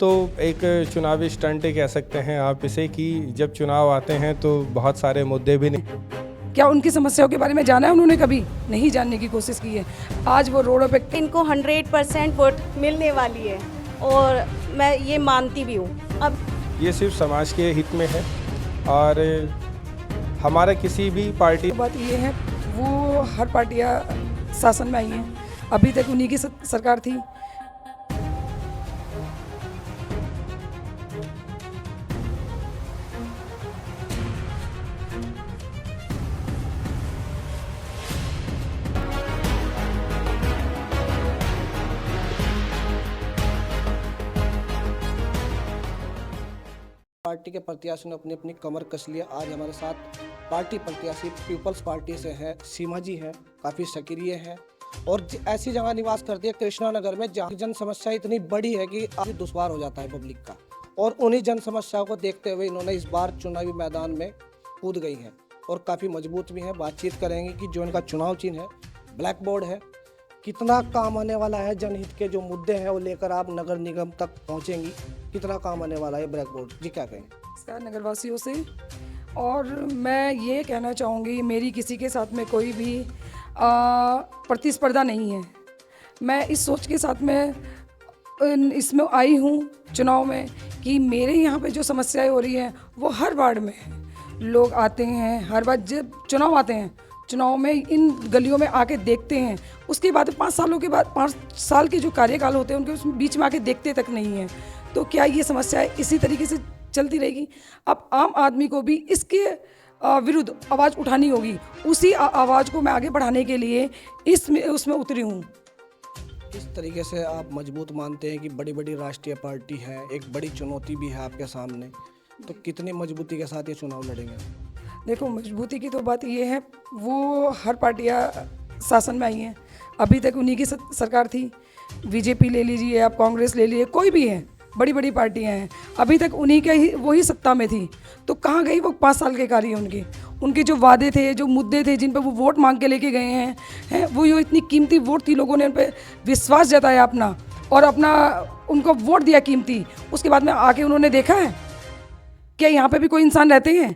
तो एक चुनावी स्टंट ही कह सकते हैं आप इसे, कि जब चुनाव आते हैं तो बहुत सारे मुद्दे भी नहीं। क्या उनकी समस्याओं के बारे में जाना है उन्होंने? कभी नहीं जानने की कोशिश की है। आज वो रोडों पे इनको 100% वोट मिलने वाली है और मैं ये मानती भी हूँ। अब ये सिर्फ समाज के हित में है और हमारा किसी भी पार्टी बात ये है, वो हर पार्टियां शासन में आई हैं, अभी तक उन्हीं की सरकार थी। पार्टी के प्रत्याशी ने अपनी अपनी कमर कस लिया। आज हमारे साथ पार्टी प्रत्याशी पीपल्स पार्टी से है सीमा जी है, काफ़ी सक्रिय है और ऐसी जगह निवास करती है कृष्णा नगर में जहाँ जन समस्या इतनी बड़ी है कि काफ़ी दुश्वार हो जाता है पब्लिक का। और उन्हीं जन समस्याओं को देखते हुए इन्होंने इस बार चुनावी मैदान में कूद गई हैं और काफ़ी मजबूत भी हैं। बातचीत करेंगे कि जो इनका चुनाव चिन्ह है ब्लैक बोर्ड है, कितना काम आने वाला है, जनहित के जो मुद्दे हैं वो लेकर आप नगर निगम तक पहुंचेंगी, कितना काम आने वाला है ब्लैक बोर्ड जी, क्या कहें? नमस्कार नगरवासियों से। और मैं ये कहना चाहूँगी, मेरी किसी के साथ में कोई भी प्रतिस्पर्धा नहीं है। मैं इस सोच के साथ में इसमें आई हूँ चुनाव में कि मेरे यहाँ पे जो समस्याएं हो रही हैं वो हर वार्ड में लोग आते हैं। हर बार जब चुनाव आते हैं, चुनाव में इन गलियों में आके देखते हैं, उसके बाद 5 सालों के बाद 5 साल के जो कार्यकाल होते हैं उनके उस बीच में आके देखते तक नहीं है। तो क्या ये समस्या इसी तरीके से चलती रहेगी? अब आम आदमी को भी इसके विरुद्ध आवाज़ उठानी होगी। उसी आवाज़ को मैं आगे बढ़ाने के लिए उसमें उतरी हूँ। इस तरीके से आप मजबूत मानते हैं कि बड़ी बड़ी राष्ट्रीय पार्टी है, एक बड़ी चुनौती भी है आपके सामने, तो कितनी मजबूती के साथ ये चुनाव लड़ेंगे? देखो, मजबूती की तो बात ये है, वो हर पार्टियां शासन में आई हैं, अभी तक उन्हीं की सरकार थी। बीजेपी ले लीजिए, आप कांग्रेस ले लीजिए, कोई भी है, बड़ी बड़ी पार्टियां हैं, अभी तक उन्हीं के ही वही सत्ता में थी। तो कहाँ गई वो 5 साल के कार्य? उनके जो वादे थे, जो मुद्दे थे, जिन पर वो वोट मांग के लेके गए हैं वो जो इतनी कीमती वोट थी, लोगों ने उन पर विश्वास जताया अपना और उनको वोट दिया कीमती। उसके बाद में आके उन्होंने देखा है क्या यहाँ पे भी कोई इंसान रहते हैं?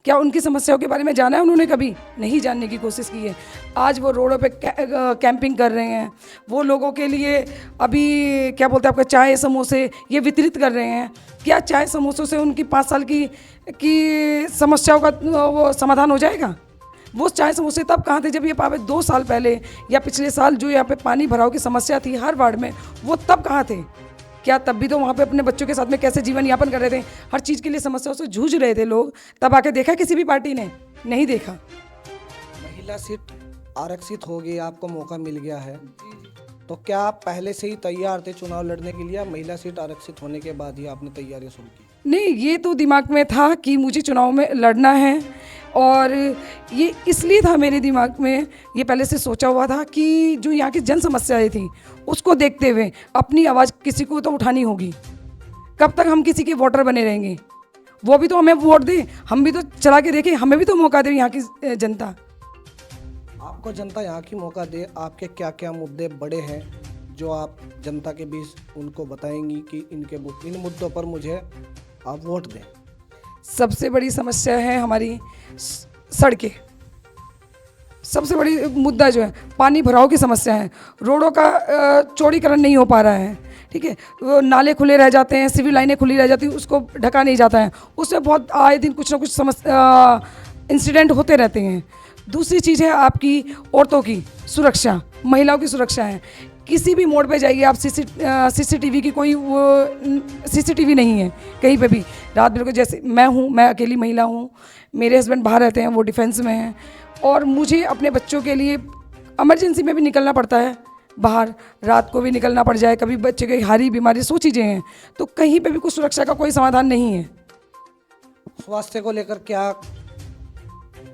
क्या उनकी समस्याओं के बारे में जाना है उन्होंने? कभी नहीं जानने की कोशिश की है। आज वो रोडों पे कैंपिंग कर रहे हैं, वो लोगों के लिए अभी क्या बोलते हैं, आपका चाय समोसे ये वितरित कर रहे हैं। क्या चाय समोसों से उनकी 5 साल की समस्याओं का वो समाधान हो जाएगा? वो चाय समोसे तब कहाँ थे जब ये 2 साल पहले या पिछले साल जो यहाँ पे पानी भराव की समस्या थी हर वार्ड में, वो तब कहाँ थे? क्या तब भी तो वहाँ पे अपने बच्चों के साथ में कैसे जीवन यापन कर रहे थे, हर चीज़ के लिए समस्याओं से जूझ रहे थे लोग। तब आके देखा किसी भी पार्टी ने? नहीं देखा। महिला सीट आरक्षित हो गई, आपको मौका मिल गया है, तो क्या आप पहले से ही तैयार थे चुनाव लड़ने के लिए? महिला सीट आरक्षित होने के बाद ही आपने तैयारी शुरू की? नहीं, ये तो दिमाग में था कि मुझे चुनाव में लड़ना है, और ये इसलिए था मेरे दिमाग में, ये पहले से सोचा हुआ था कि जो यहाँ की जन समस्याएं थी उसको देखते हुए अपनी आवाज़ किसी को तो उठानी होगी। कब तक हम किसी के वोटर बने रहेंगे? वो भी तो हमें वोट दे, हम भी तो चला के देखें, हमें भी तो मौका दे यहाँ की जनता। आपको जनता यहाँ की मौका दे, आपके क्या क्या मुद्दे बड़े हैं जो आप जनता के बीच उनको बताएंगी कि इन मुद्दों पर मुझे आप वोट दें? सबसे बड़ी समस्या है हमारी सड़कें। सबसे बड़ी मुद्दा जो है पानी भराव की समस्या है। रोडों का चौड़ीकरण नहीं हो पा रहा है, ठीक है, वो नाले खुले रह जाते हैं, सिविल लाइनें खुली रह जाती हैं, उसको ढका नहीं जाता है, उसमें बहुत आए दिन कुछ ना कुछ इंसिडेंट होते रहते हैं। दूसरी चीज़ है आपकी औरतों की सुरक्षा, महिलाओं की सुरक्षा है। किसी भी मोड़ पे जाइए आप, सीसीटीवी की कोई सीसीटीवी नहीं है कहीं पे भी। रात बिल्कुल, जैसे मैं अकेली महिला हूँ, मेरे हस्बैंड बाहर रहते हैं, वो डिफेंस में हैं, और मुझे अपने बच्चों के लिए इमरजेंसी में भी निकलना पड़ता है बाहर, रात को भी निकलना पड़ जाए, कभी बच्चे की हारी बीमारी, सो चीज़ें हैं, तो कहीं पे भी कुछ सुरक्षा का कोई समाधान नहीं है। स्वास्थ्य को लेकर क्या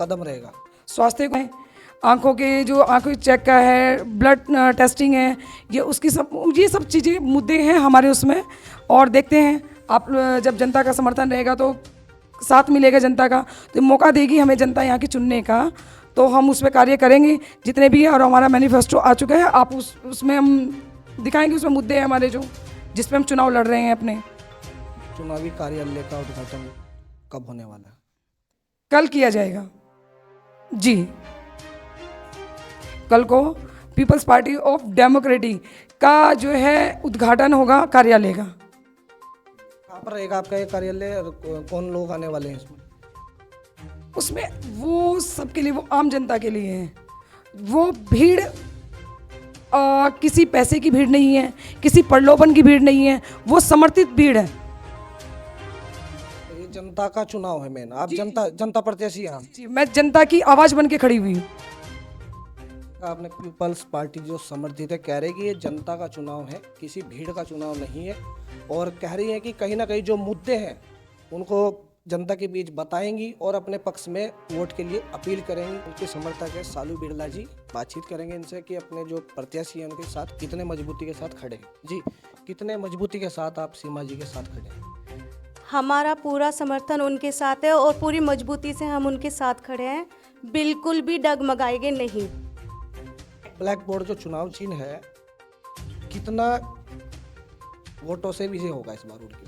कदम रहेगा? स्वास्थ्य को आँखों चेक का है, ब्लड टेस्टिंग है, ये सब चीज़ें मुद्दे हैं हमारे उसमें। और देखते हैं, आप जब जनता का समर्थन रहेगा तो साथ मिलेगा जनता का, तो मौका देगी हमें जनता यहाँ की चुनने का, तो हम उस पर कार्य करेंगे जितने भी है। और हमारा मैनिफेस्टो आ चुका है, आप उसमें हम दिखाएंगे, उसमें मुद्दे हैं हमारे जो जिस पे हम चुनाव लड़ रहे हैं अपने। चुनावी कार्यालय का उद्घाटन कब होने वाला है? कल किया जाएगा जी। कल को पीपल्स पार्टी ऑफ डेमोक्रेटी का जो है उद्घाटन होगा कार्यालय का। कहाँ पर रहेगा आपका ये कार्यालय और कौन लोग आने वाले हैं इसमें? उसमें वो सबके लिए, वो आम जनता के लिए है। वो भीड़ किसी पैसे की भीड़ नहीं है, किसी प्रलोभन की भीड़ नहीं है, वो समर्थित भीड़ है। ये जनता का चुनाव है मेन। आप जनता प्रत्याशी हैं। जी, मैं जनता की आवाज़ बन के खड़ी हुई हूँ। आपने पीपल्स पार्टी जो समर्थित है कह रहे कि ये जनता का चुनाव है, किसी भीड़ का चुनाव नहीं है, और कह रही है कि कहीं ना कहीं जो मुद्दे हैं उनको जनता के बीच बताएंगी और अपने पक्ष में वोट के लिए अपील करेंगी। उनके समर्थक है सालू बिरला जी, बातचीत करेंगे इनसे कि अपने जो प्रत्याशी हैं उनके साथ कितने मजबूती के साथ खड़े हैं। जी, कितने मजबूती के साथ आप सीमा जी के साथ खड़े हैं? हमारा पूरा समर्थन उनके साथ है और पूरी मजबूती से हम उनके साथ खड़े हैं, बिल्कुल भी डगमगाएंगे नहीं। ब्लैक बोर्ड जो चुनाव चिन्ह है कितना वोटों से विजय होगा इस बार उनकी?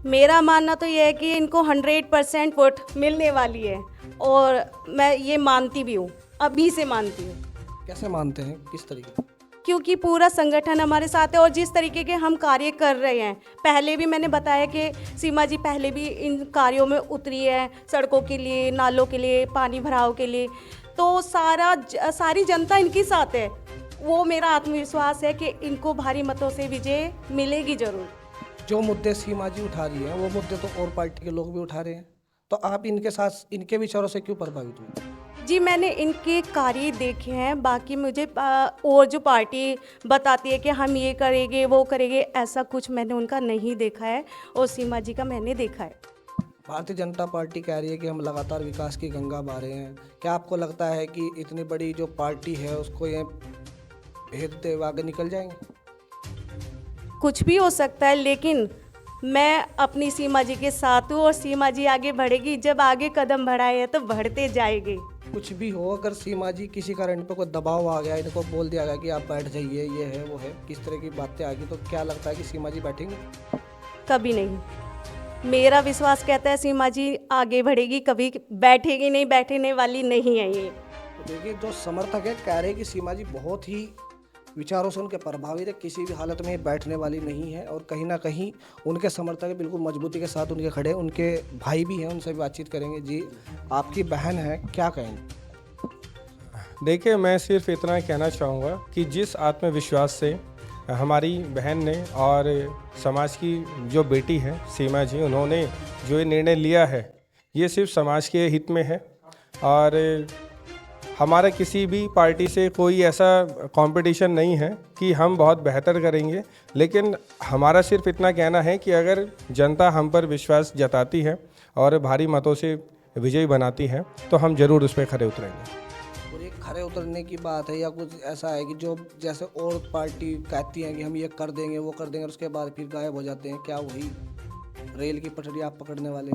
मेरा मानना तो यह है कि इनको 100% वोट मिलने वाली है और मैं ये मानती भी हूँ, अभी से मानती हूँ। कैसे मानते हैं, किस तरीके? क्योंकि पूरा संगठन हमारे साथ है और जिस तरीके के हम कार्य कर रहे हैं, पहले भी मैंने बताया कि सीमा जी पहले भी इन कार्यों में उतरी है, सड़कों के लिए, नालों के लिए, पानी भराव के लिए, तो सारी जनता इनके साथ है। वो मेरा आत्मविश्वास है कि इनको भारी मतों से विजय मिलेगी जरूर। जो मुद्दे सीमा जी उठा रही हैं वो मुद्दे तो और पार्टी के लोग भी उठा रहे हैं, तो आप इनके साथ, इनके विचारों से क्यों प्रभावित हुए? जी, मैंने इनके कार्य देखे हैं, बाकी मुझे और जो पार्टी बताती है कि हम ये करेंगे वो करेंगे, ऐसा कुछ मैंने उनका नहीं देखा है और सीमा जी का मैंने देखा है। भारतीय जनता पार्टी कह रही है कि हम लगातार विकास की गंगा बहा रहे हैं। क्या आपको लगता है कि इतनी बड़ी जो पार्टी है उसको ये भेदते हुए आगे निकल जाएंगे? कुछ भी हो सकता है, लेकिन मैं अपनी सीमा जी के साथ हूँ और सीमा जी आगे बढ़ेगी। जब आगे कदम बढ़ाए हैं तो बढ़ते जाएंगे। कुछ भी हो, अगर सीमा जी किसी कारण पे कोई दबाव आ गया, इनको बोल दिया गया कि आप बैठ जाइए, ये है वो है, किस तरह की बातें आ गई, तो क्या लगता है कि सीमा जी बैठेंगी? कभी नहीं। मेरा विश्वास कहता है सीमा जी आगे बढ़ेगी, कभी बैठेगी नहीं, बैठने वाली नहीं है ये। तो देखिए, जो समर्थक है कह रहे हैं कि सीमा जी बहुत ही विचारों से उनके प्रभावित है, किसी भी हालत में बैठने वाली नहीं है, और कहीं ना कहीं उनके समर्थक बिल्कुल मजबूती के साथ उनके खड़े। उनके भाई भी हैं, उनसे भी बातचीत करेंगे। जी, आपकी बहन है, क्या कहेंगे? देखिए, मैं सिर्फ इतना कहना चाहूँगा कि जिस आत्मविश्वास से हमारी बहन ने और समाज की जो बेटी है सीमा जी, उन्होंने जो ये निर्णय लिया है, ये सिर्फ समाज के हित में है। और हमारा किसी भी पार्टी से कोई ऐसा कंपटीशन नहीं है कि हम बहुत बेहतर करेंगे, लेकिन हमारा सिर्फ इतना कहना है कि अगर जनता हम पर विश्वास जताती है और भारी मतों से विजयी बनाती है तो हम ज़रूर उस पर खरे उतरेंगे। और एक खड़े उतरने की बात है या कुछ ऐसा है कि जो जैसे और पार्टी कहती हैं कि हम ये कर देंगे वो कर देंगे और उसके बाद फिर गायब हो जाते हैं, क्या वही रेल की पटरी आप पकड़ने वाले?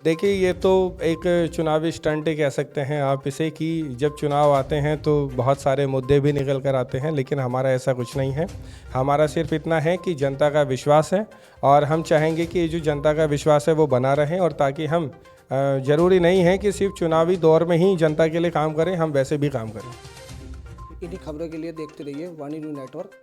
देखिए, ये तो एक चुनावी स्टंट ही कह सकते हैं आप इसे, कि जब चुनाव आते हैं तो बहुत सारे मुद्दे भी निकल कर आते हैं, लेकिन हमारा ऐसा कुछ नहीं है। हमारा सिर्फ इतना है कि जनता का विश्वास है और हम चाहेंगे कि जो जनता का विश्वास है वो बना रहे, और ताकि हम ज़रूरी नहीं है कि सिर्फ चुनावी दौर में ही जनता के लिए काम करें, हम वैसे भी काम करें। इन्हीं खबरों के लिए देखते रहिए वाणी न्यूज़ नेटवर्क।